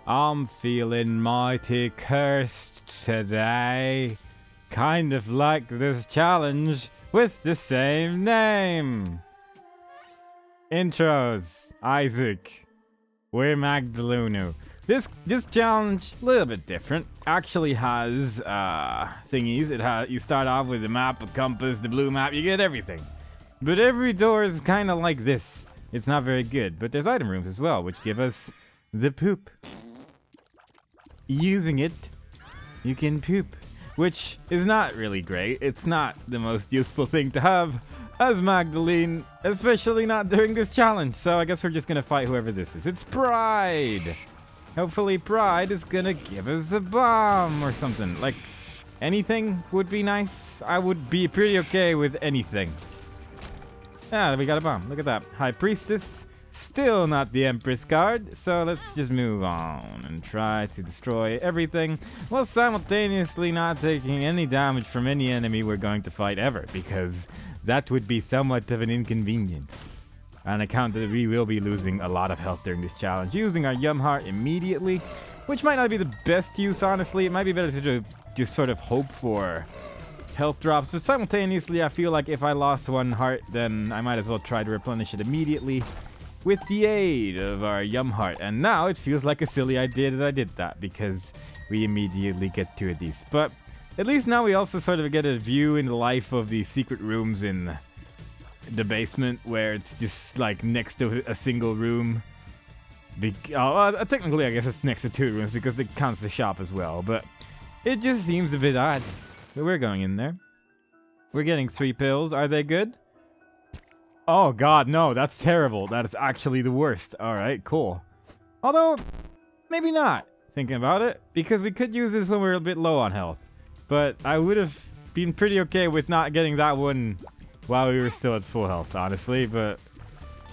I'm feeling mighty cursed today. Kind of like this challenge with the same name. Intros. Isaac. We're Magdaleno. This challenge, a little bit different, actually has thingies. You start off with the map, a compass, the blue map, you get everything. But every door is kind of like this. It's not very good, but there's item rooms as well, which give us the poop. Using it, you can poop, which is not really great. It's not the most useful thing to have as Magdalene, especially not during this challenge. So I guess we're just gonna fight whoever this is. It's Pride. Hopefully Pride is gonna give us a bomb or something. Like, anything would be nice. I would be pretty okay with anything. Ah, we got a bomb. Look at that. High Priestess. Still not the Empress card. So let's just move on and try to destroy everything while simultaneously not taking any damage from any enemy we're going to fight ever, because that would be somewhat of an inconvenience. On account that we will be losing a lot of health during this challenge, using our Yum Heart immediately, which might not be the best use, honestly. It might be better to just sort of hope for health drops, but simultaneously I feel like if I lost one heart, then I might as well try to replenish it immediately with the aid of our Yum Heart. And now it feels like a silly idea that I did that, because we immediately get two of these. But at least now we also sort of get a view in the life of the secret rooms in the basement, where it's just like next to a single room. Technically I guess it's next to two rooms because it counts the shop as well, but it just seems a bit odd. But we're going in there. We're getting 3 pills. Are they good? Oh god, no, that's terrible. That is actually the worst. Alright, cool. Although, maybe not, thinking about it, because we could use this when we're a bit low on health. But I would have been pretty okay with not getting that one while we were still at full health, honestly, but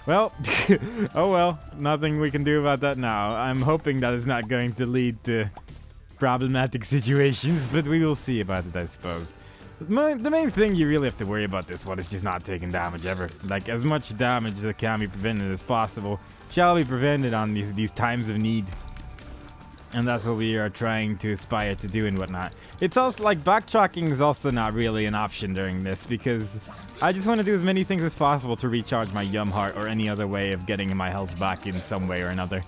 well, oh well, nothing we can do about that now. I'm hoping that it's not going to lead to problematic situations, but we will see about it, I suppose. The main thing you really have to worry about this one is just not taking damage ever. Like, as much damage that can be prevented as possible shall be prevented on these times of need. And that's what we are trying to aspire to do and whatnot. It's also like backtracking is also not really an option during this, because I just want to do as many things as possible to recharge my Yum Heart or any other way of getting my health back in some way or another.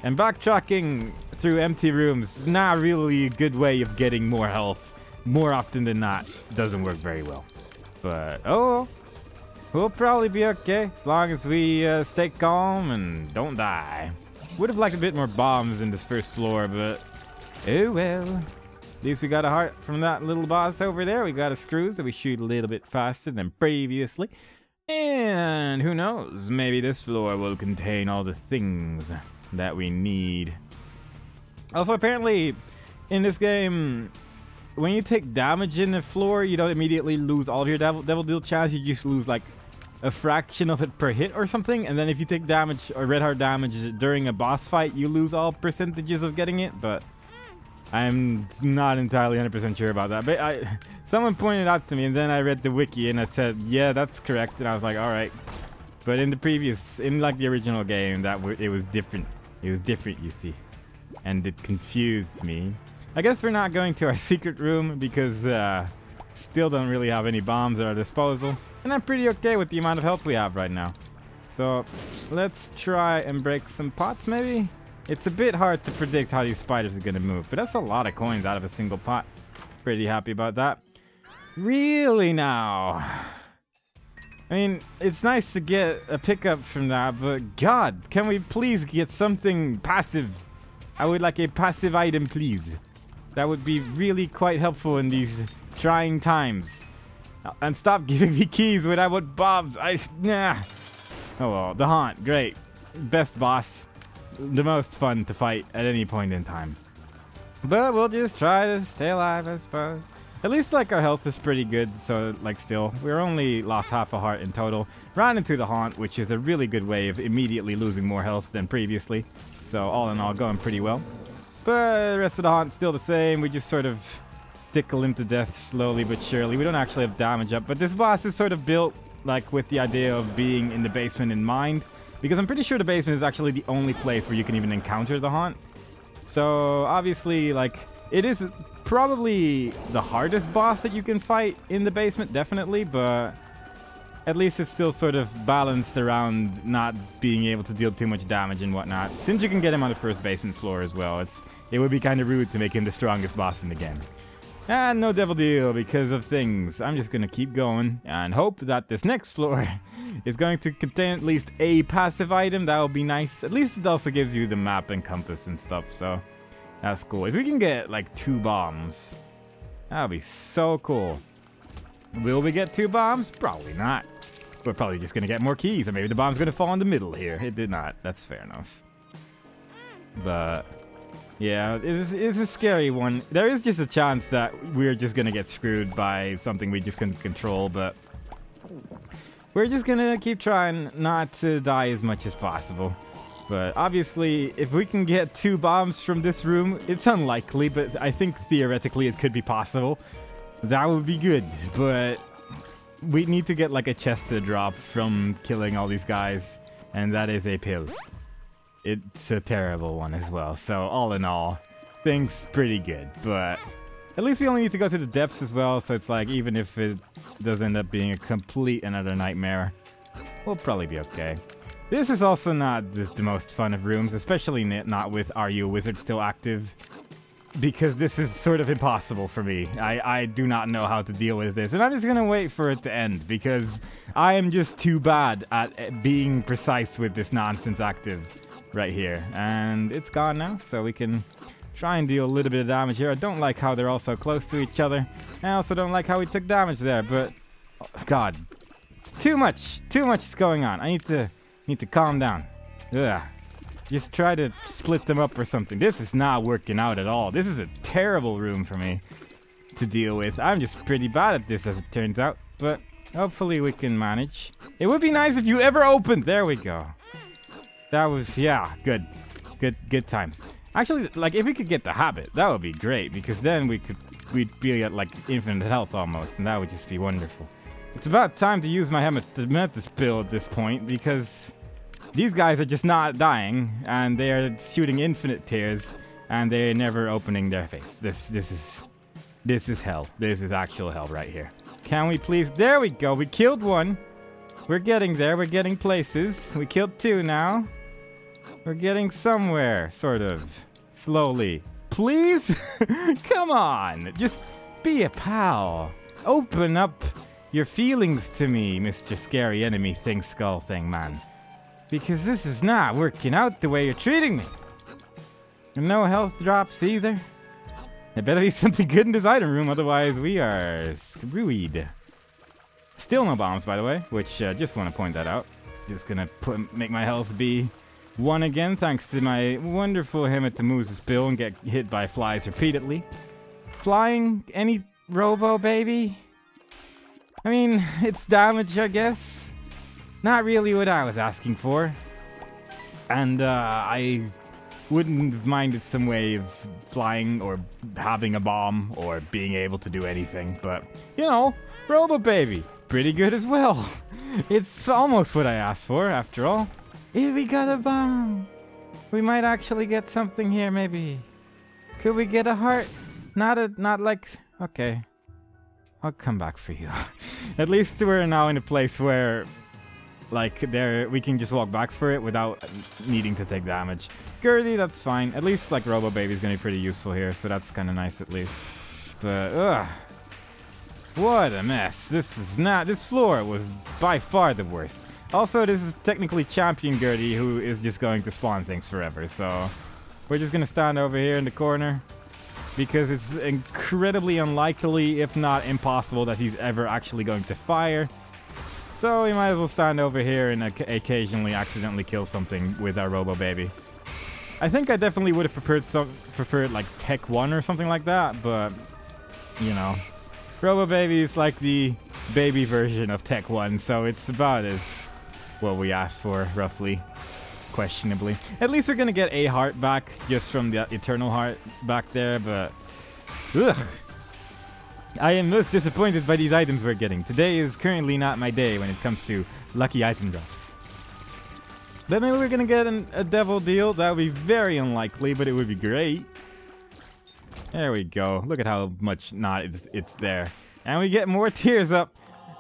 And backtracking through empty rooms, not really a good way of getting more health. More often than not, doesn't work very well. But, oh, we'll probably be okay as long as we stay calm and don't die. Would have liked a bit more bombs in this first floor, but oh well. At least we got a heart from that little boss over there. We got a screws that we shoot a little bit faster than previously. And who knows, maybe this floor will contain all the things that we need. Also, apparently, in this game, when you take damage in the floor, you don't immediately lose all of your devil deal chance. You just lose like a fraction of it per hit or something. And then if you take damage or red heart damage during a boss fight, you lose all percentages of getting it. But I'm not entirely 100% sure about that. But someone pointed out to me, and then I read the wiki and it said, yeah, that's correct. And I was like, all right. But in like the original game, it was different. It was different, you see. And it confused me. I guess we're not going to our secret room because still don't really have any bombs at our disposal. And I'm pretty okay with the amount of health we have right now. So let's try and break some pots maybe. It's a bit hard to predict how these spiders are going to move, but that's a lot of coins out of a single pot. Pretty happy about that. Really now. I mean, it's nice to get a pickup from that, but god, can we please get something passive? I would like a passive item, please. That would be really quite helpful in these trying times. And stop giving me keys when I want bombs. Nah. Oh well, the Haunt, great. Best boss. The most fun to fight at any point in time. But we'll just try to stay alive, I suppose. At least like our health is pretty good, so like still, we're only lost half a heart in total. Ran into the Haunt, which is a really good way of immediately losing more health than previously. So all in all, going pretty well. But the rest of the Haunt's still the same. We just sort of tickle him to death slowly but surely. We don't actually have damage up, but this boss is sort of built like with the idea of being in the basement in mind, because I'm pretty sure the basement is actually the only place where you can even encounter the Haunt. So obviously, like, it is probably the hardest boss that you can fight in the basement, definitely, but at least it's still sort of balanced around not being able to deal too much damage and whatnot. Since you can get him on the first basement floor as well, it would be kind of rude to make him the strongest boss in the game. And no devil deal because of things. I'm just going to keep going and hope that this next floor is going to contain at least a passive item. That would be nice. At least it also gives you the map and compass and stuff, so that's cool. If we can get like 2 bombs, that would be so cool. Will we get 2 bombs? Probably not. We're probably just going to get more keys, or maybe the bomb's going to fall in the middle here. It did not. That's fair enough. But yeah, it's a scary one. There is just a chance that we're just going to get screwed by something we just couldn't control, but we're just going to keep trying not to die as much as possible. But obviously, if we can get 2 bombs from this room, it's unlikely, but I think theoretically it could be possible. That would be good, but we need to get like a chest to drop from killing all these guys, and that is a pill. It's a terrible one as well, so all in all, things pretty good, but at least we only need to go to the depths as well, so it's like even if it does end up being a complete another nightmare, we'll probably be okay. This is also not the most fun of rooms, especially not with Are You a Wizard still active, because this is sort of impossible for me. I do not know how to deal with this, and I'm just gonna wait for it to end, because I am just too bad at being precise with this nonsense active right here. And it's gone now, so we can try and deal a little bit of damage here. I don't like how they're all so close to each other. I also don't like how we took damage there, but oh, God, it's too much is going on. I need to calm down. Ugh. Just try to split them up or something. This is not working out at all. This is a terrible room for me to deal with. I'm just pretty bad at this, as it turns out, but hopefully we can manage. It would be nice if you ever opened. There we go. That was, yeah, good times. Actually, like, if we could get the habit, that would be great, because then we'd be at like infinite health almost, and that would just be wonderful. It's about time to use my Hematous pill at this point, because these guys are just not dying, and they are shooting infinite tears, and they're never opening their face. This is hell. This is actual hell right here. Can we please? There we go. We killed one. We're getting there. We're getting places. We killed 2 now. We're getting somewhere, sort of. Slowly. Please? Come on. Just be a pal. Open up your feelings to me, Mr. Scary Enemy Thing Skull Thing Man. Because this is not working out the way you're treating me. And no health drops either. There better be something good in this item room, otherwise we are screwed. Still no bombs, by the way, which just want to point that out. Just gonna make my health be 1 again, thanks to my wonderful Hematamusa spill, and get hit by flies repeatedly. Flying any robo, baby? I mean, it's damage, I guess. Not really what I was asking for. And I wouldn't have minded some way of flying or having a bomb or being able to do anything. But, you know, Robo Baby, pretty good as well. It's almost what I asked for, after all. If we got a bomb, we might actually get something here, maybe. Could we get a heart? Not like... Okay. I'll come back for you. At least we're now in a place where... like, we can just walk back for it without needing to take damage. Gertie, that's fine. At least, like, Robo Baby's gonna be pretty useful here, so that's kind of nice at least. But, ugh. What a mess. This floor was by far the worst. Also, this is technically Champion Gertie, who is just going to spawn things forever, so... we're just gonna stand over here in the corner, because it's incredibly unlikely, if not impossible, that he's ever actually going to fire. So we might as well stand over here and occasionally accidentally kill something with our Robo Baby. I think I definitely would have preferred like Tech 1 or something like that, but you know, Robo Baby is like the baby version of Tech 1, so it's about as what we asked for, roughly, questionably. At least we're gonna get a heart back just from the Eternal Heart back there, but ugh. I am most disappointed by these items we're getting. Today is currently not my day when it comes to lucky item drops. Then maybe we're gonna get a devil deal. That would be very unlikely, but it would be great. There we go. Look at how much not it's there. And we get more Tears Up,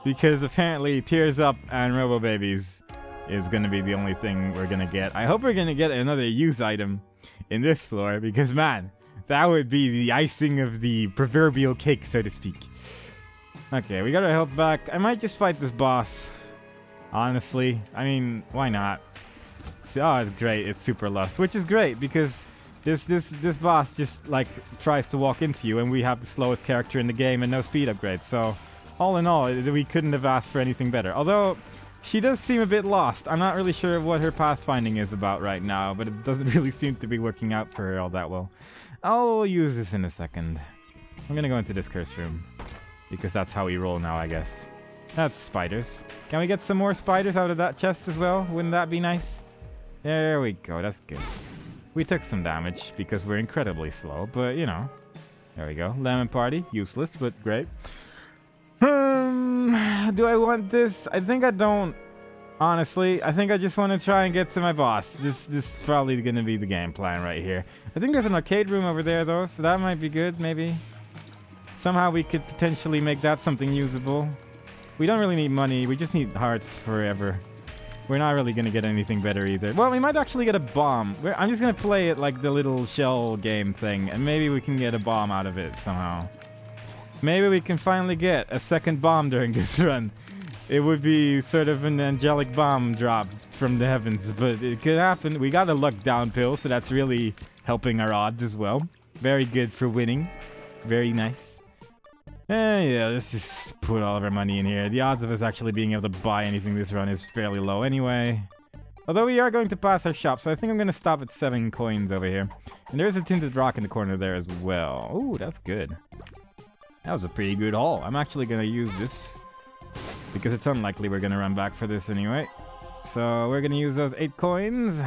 because apparently Tears Up and Robo Babies is gonna be the only thing we're gonna get. I hope we're gonna get another use item in this floor, because man, that would be the icing of the proverbial cake, so to speak. Okay, we got our health back. I might just fight this boss. Honestly, I mean, why not? See, oh, it's great. It's super lust, which is great because this boss just like tries to walk into you, and we have the slowest character in the game and no speed upgrades. So, all in all, we couldn't have asked for anything better. Although she does seem a bit lost. I'm not really sure what her pathfinding is about right now, but it doesn't really seem to be working out for her all that well. I'll use this in a second. I'm gonna go into this curse room because that's how we roll now, I guess. That's spiders. Can we get some more spiders out of that chest as well? Wouldn't that be nice? There we go. That's good. We took some damage because we're incredibly slow, but you know. There we go. Lemon Party. Useless, but great. Do I want this? I think I don't. Honestly, I think I just want to try and get to my boss. This is probably going to be the game plan right here. I think there's an arcade room over there, though, so that might be good, maybe. Somehow we could potentially make that something usable. We don't really need money. We just need hearts forever. We're not really going to get anything better either. Well, we might actually get a bomb. I'm just going to play it like the little shell game thing, and maybe we can get a bomb out of it somehow. Maybe we can finally get a second bomb during this run. It would be sort of an angelic bomb drop from the heavens, but it could happen. We got a luck down pill, so that's really helping our odds as well. Very good for winning. Very nice. Yeah, let's just put all of our money in here. The odds of us actually being able to buy anything this run is fairly low anyway. Although we are going to pass our shop, so I think I'm going to stop at 7 coins over here. And there's a tinted rock in the corner there as well. Ooh, that's good. That was a pretty good haul. I'm actually going to use this because it's unlikely we're going to run back for this anyway. So we're going to use those 8 coins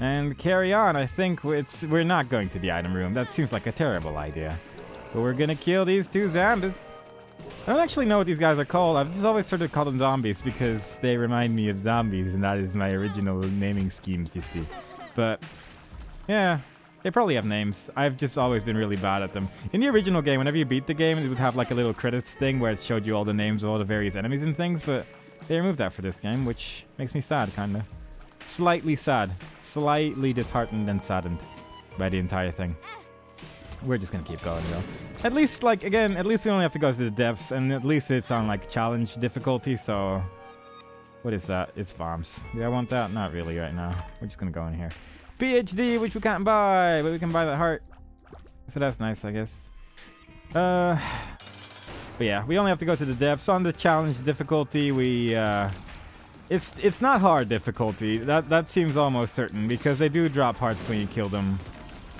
and carry on. I think we're not going to the item room. That seems like a terrible idea. But we're gonna kill these 2 zombies. I don't actually know what these guys are called. I've just always sort of called them zombies because they remind me of zombies, and that is my original naming schemes, you see. But yeah, they probably have names. I've just always been really bad at them. In the original game, whenever you beat the game, it would have like a little credits thing where it showed you all the names of all the various enemies and things, but they removed that for this game, which makes me sad, kinda. Slightly sad. Slightly disheartened and saddened by the entire thing. We're just gonna keep going though. At least, like, again, at least we only have to go to the depths, and at least it's on like challenge difficulty, so what is that? It's bombs. Do I want that? Not really right now. We're just gonna go in here. PhD, which we can't buy, but we can buy that heart. So that's nice, I guess. But yeah, we only have to go to the depths. On the challenge difficulty, we it's not hard difficulty. That seems almost certain because they do drop hearts when you kill them.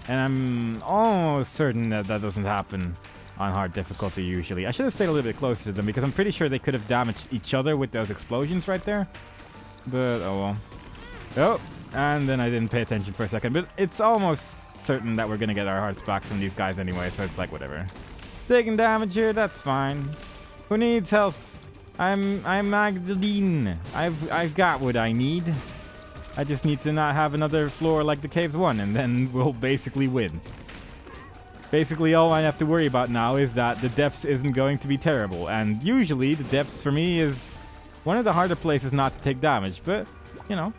And I'm almost certain that that doesn't happen on hard difficulty usually. I should have stayed a little bit closer to them because I'm pretty sure they could have damaged each other with those explosions right there. But oh well. Oh, and then I didn't pay attention for a second. But it's almost certain that we're going to get our hearts back from these guys anyway, so it's like whatever. Taking damage here, that's fine. Who needs health? I'm Magdalene. I've got what I need. I just need to not have another floor like the Caves 1, and then we'll basically win. Basically, all I have to worry about now is that the depths isn't going to be terrible. And usually, the depths for me is one of the harder places not to take damage. But, you know,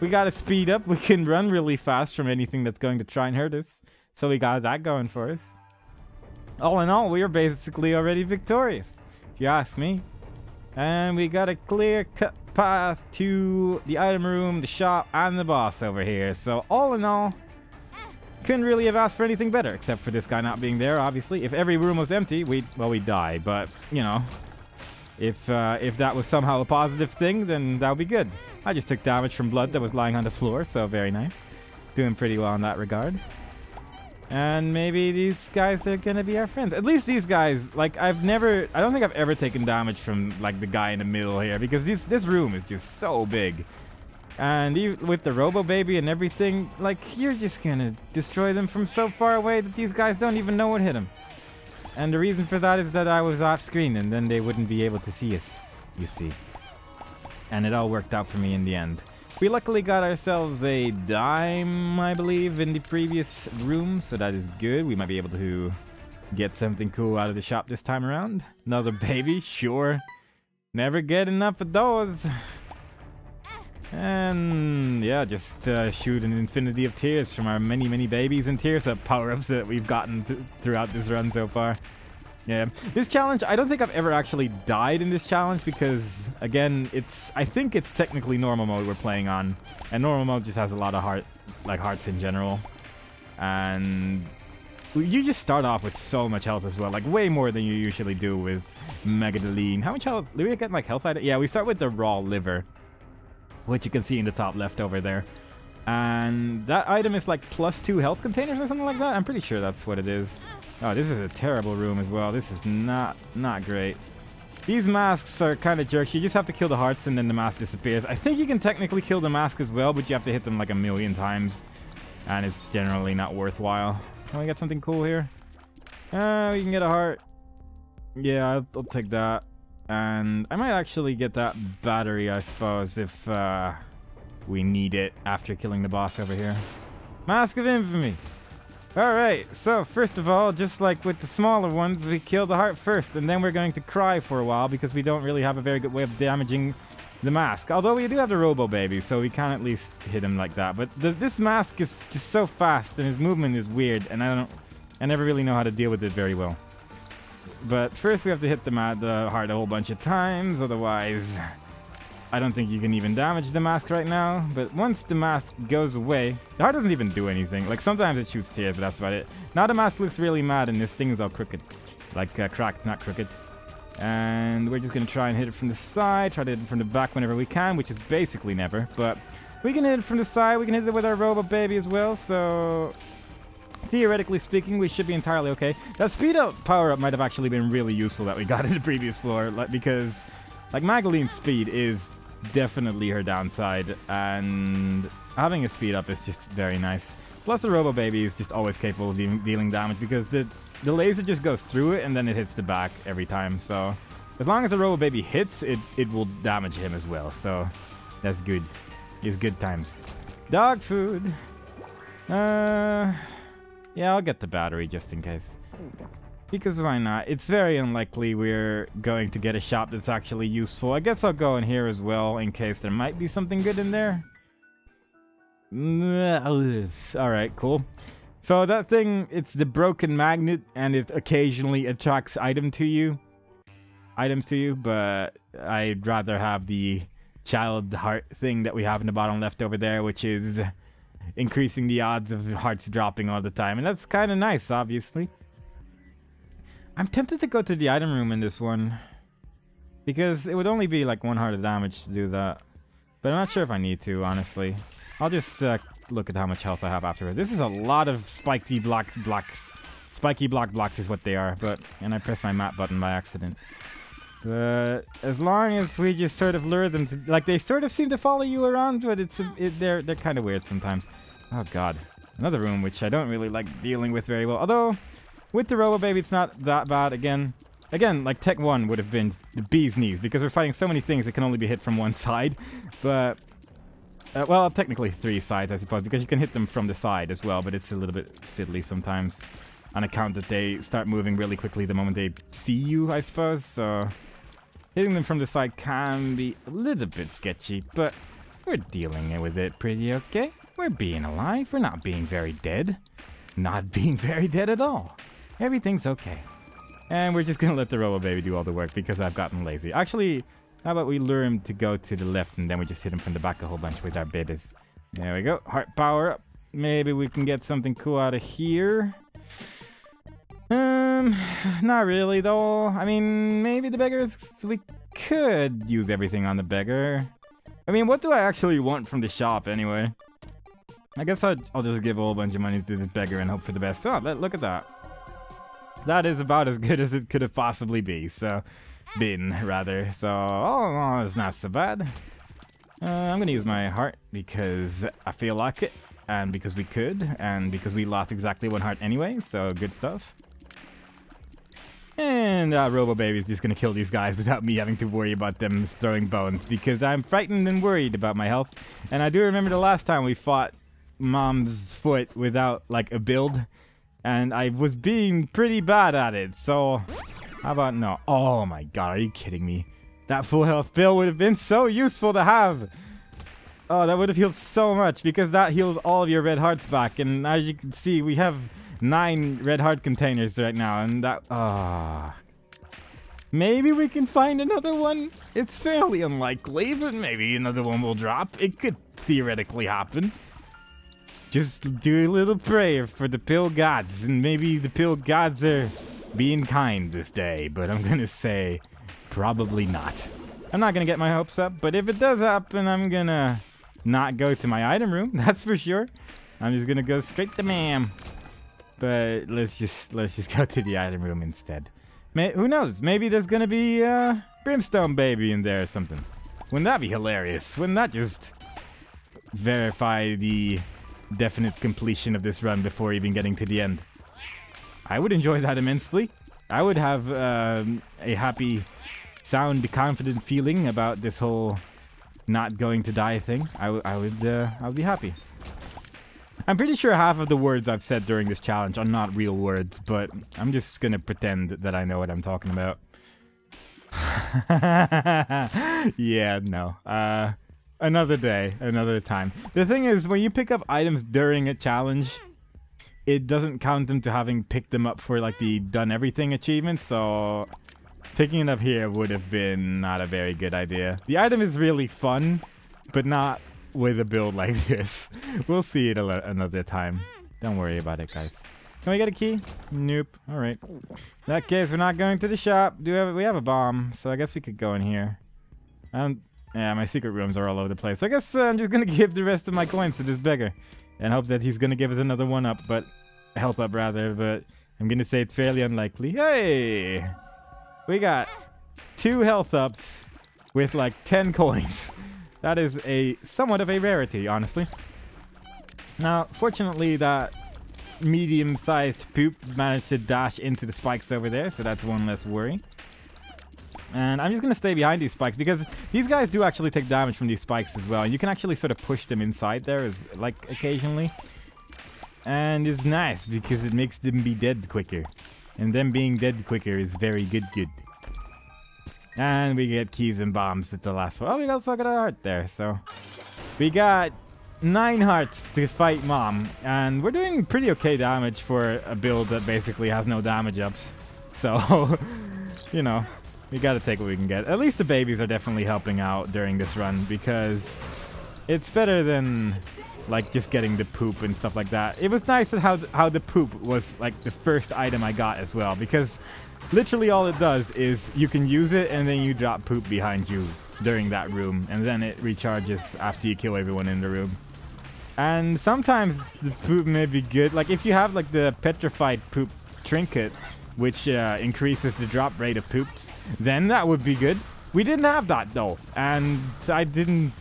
we gotta speed up. We can run really fast from anything that's going to try and hurt us. So we got that going for us. All in all, we are basically already victorious, if you ask me. And we got a clear-cut path to the item room, the shop, and the boss over here. So all in all, couldn't really have asked for anything better, except for this guy not being there, obviously. If every room was empty, we'd die. But, you know, if that was somehow a positive thing, then that would be good. I just took damage from blood that was lying on the floor, so very nice. Doing pretty well in that regard. And maybe these guys are gonna be our friends. At least these guys, like, I don't think I've ever taken damage from, like, the guy in the middle here, because this room is just so big. And with the Robo Baby and everything, like, you're just gonna destroy them from so far away that these guys don't even know what hit them. And the reason for that is that I was off screen, and then they wouldn't be able to see us, you see. And it all worked out for me in the end. We luckily got ourselves a dime, I believe, in the previous room, so that is good. We might be able to get something cool out of the shop this time around. Another baby, sure. Never get enough of those. And yeah, just shoot an infinity of tears from our many babies and tears up power-ups that we've gotten throughout this run so far. Yeah, this challenge, I don't think I've ever actually died in this challenge because, again, I think it's technically normal mode we're playing on. And normal mode just has a lot of hearts in general. And you just start off with so much health as well, like way more than you usually do with Megadolene. How much health? Do we get like health item? Yeah, we start with the raw liver, which you can see in the top left over there. And that item is like +2 health containers or something like that. I'm pretty sure that's what it is. Oh, this is a terrible room as well. This is not great. These masks are kind of jerks. You just have to kill the hearts and then the mask disappears. I think you can technically kill the mask as well, but you have to hit them like 1,000,000 times. And it's generally not worthwhile. Can we get something cool here? We can get a heart. Yeah, I'll take that. And I might actually get that battery, I suppose, if we need it after killing the boss over here. Mask of Infamy. Alright, so first of all, just like with the smaller ones, we kill the heart first, and then we're going to cry for a while because we don't really have a very good way of damaging the mask. Although we do have the Robo Baby, so we can at least hit him like that. But this mask is just so fast, and his movement is weird, and I never really know how to deal with it very well. But first we have to hit the heart a whole bunch of times, otherwise I don't think you can even damage the mask right now. But once the mask goes away, the heart doesn't even do anything. Like sometimes it shoots tears, but that's about it. Now the mask looks really mad and this thing is all crooked. Like cracked, not crooked. And we're just going to try and hit it from the side, try to hit it from the back whenever we can, which is basically never. But we can hit it from the side, we can hit it with our Robo Baby as well, so theoretically speaking, we should be entirely okay. That speed up power-up might have actually been really useful that we got in the previous floor, because like Magdalene's speed is definitely her downside, and having a speed up is just very nice. Plus the Robo Baby is just always capable of dealing damage because the laser just goes through it and then it hits the back every time. So as long as the Robo Baby hits, it will damage him as well. So that's good. It's good times. Dog food. Yeah, I'll get the battery just in case. Because why not? It's very unlikely we're going to get a shop that's actually useful. I guess I'll go in here as well in case there might be something good in there. Alright, cool. So that thing, it's the broken magnet and it occasionally attracts items to you, but I'd rather have the child heart thing that we have in the bottom left over there, which is increasing the odds of hearts dropping all the time. And that's kind of nice, obviously. I'm tempted to go to the item room in this one, because it would only be like 1 heart of damage to do that. But I'm not sure if I need to, honestly. I'll just look at how much health I have afterwards. This is a lot of spiky blocks. Spiky block blocks is what they are, and I pressed my map button by accident. But as long as we just sort of lure them to, like, they sort of seem to follow you around, but they're kind of weird sometimes. Oh god, another room which I don't really like dealing with very well. Although with the Robo Baby, it's not that bad. Again, like Tech 1 would have been the bee's knees because we're fighting so many things that can only be hit from one side. But well, technically 3 sides, I suppose, because you can hit them from the side as well. But it's a little bit fiddly sometimes, on account that they start moving really quickly the moment they see you, I suppose. So hitting them from the side can be a little bit sketchy, but we're dealing with it pretty okay. We're being alive. We're not being very dead. Not being very dead at all. Everything's okay. And we're just gonna let the Robo Baby do all the work because I've gotten lazy. Actually, how about we lure him to go to the left and then we just hit him from the back a whole bunch with our babies. There we go. Heart power up. Maybe we can get something cool out of here. Not really though. I mean, maybe the beggars, we could use everything on the beggar. I mean, what do I actually want from the shop anyway? I guess I'll just give a whole bunch of money to this beggar and hope for the best. Oh, look at that. That is about as good as it could have possibly been. So, oh, it's not so bad. I'm gonna use my heart because I feel like it, and because we could, and because we lost exactly 1 heart anyway. So good stuff. And Robo Baby's just gonna kill these guys without me having to worry about them throwing bones, because I'm frightened and worried about my health. And I do remember the last time we fought Mom's foot without like a build, and I was being pretty bad at it. So how about no? Oh my god, are you kidding me? That full health pill would have been so useful to have. Oh, that would have healed so much, because that heals all of your red hearts back. And as you can see, we have 9 red heart containers right now, and that maybe we can find another one. It's fairly unlikely, but maybe another one will drop. It could theoretically happen. Just do a little prayer for the pill gods, and maybe the pill gods are being kind this day, but I'm gonna say probably not. I'm not gonna get my hopes up, but if it does happen, I'm gonna not go to my item room, that's for sure. I'm just gonna go straight to ma'am. But let's just go to the item room instead. Who knows? Maybe there's gonna be Brimstone Baby in there or something. Wouldn't that be hilarious? Wouldn't that just verify the definite completion of this run before even getting to the end? I would enjoy that immensely. I would have a happy, sound, confident feeling about this whole not going to die thing. I would be happy. I'm pretty sure half of the words I've said during this challenge are not real words, but I'm just gonna pretend that I know what I'm talking about. Yeah, no. Another day, another time. The thing is, when you pick up items during a challenge, it doesn't count them to having picked them up for like the done everything achievement, so picking it up here would have been not a very good idea. The item is really fun, but not with a build like this. We'll see it another time. Don't worry about it, guys. Can we get a key? Nope. Alright. In that case, we're not going to the shop. We have a bomb, so I guess we could go in here. Yeah, my secret rooms are all over the place. So I guess I'm just gonna give the rest of my coins to this beggar and hope that he's gonna give us another one up, but health up rather, but I'm gonna say it's fairly unlikely. Hey! We got 2 health ups with like 10 coins. That is somewhat of a rarity, honestly. Now, fortunately, that medium-sized poop managed to dash into the spikes over there, so that's one less worry. And I'm just going to stay behind these spikes, because these guys do actually take damage from these spikes as well. You can actually sort of push them inside there, like, occasionally. And it's nice, because it makes them be dead quicker. And them being dead quicker is very good. And we get keys and bombs at the last one. Oh, we also got a heart there, so... We got 9 hearts to fight Mom. And we're doing pretty okay damage for a build that basically has no damage ups. So, you know, we gotta take what we can get. At least the babies are definitely helping out during this run, because it's better than, like, just getting the poop and stuff like that. It was nice that how the poop was, like, the first item I got as well, because literally all it does is you can use it and then you drop poop behind you during that room, and then it recharges after you kill everyone in the room. And sometimes the poop may be good. Like, if you have, like, the petrified poop trinket, which increases the drop rate of poops, then that would be good. We didn't have that, though, and I didn't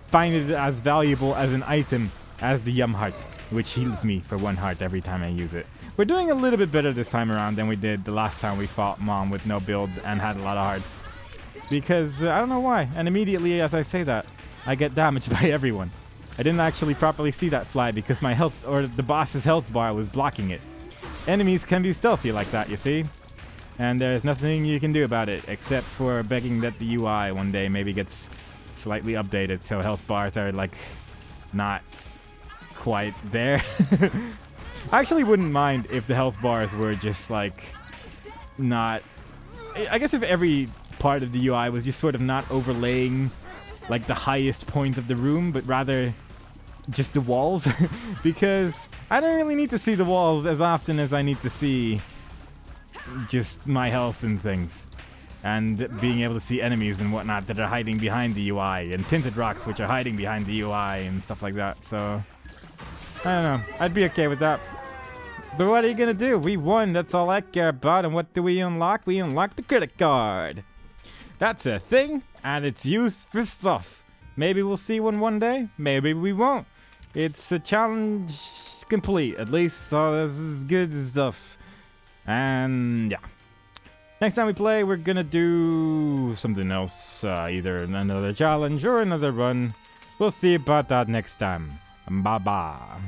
find it as valuable as an item as the Yum Heart, which heals me for 1 heart every time I use it. We're doing a little bit better this time around than we did the last time we fought Mom with no build and had a lot of hearts. Because, I don't know why, and immediately as I say that, I get damaged by everyone. I didn't actually properly see that fly because my health, or the boss's health bar was blocking it. Enemies can be stealthy like that, you see? And there's nothing you can do about it, except for begging that the UI one day maybe gets slightly updated so health bars are, like, not quite there. I actually wouldn't mind if the health bars were just, like, not... I guess if every part of the UI was just sort of not overlaying, like, the highest point of the room, but rather just the walls. Because I don't really need to see the walls as often as I need to see just my health and things. And being able to see enemies and whatnot that are hiding behind the UI, and tinted rocks which are hiding behind the UI and stuff like that, so... I don't know. I'd be okay with that. But what are you gonna do? We won. That's all I care about. And what do we unlock? We unlock the credit card. That's a thing, and it's used for stuff. Maybe we'll see one day. Maybe we won't. It's a challenge complete. At least, so this is good stuff. And yeah. Next time we play, we're gonna do something else. Either another challenge or another run. We'll see about that next time. Bye-bye.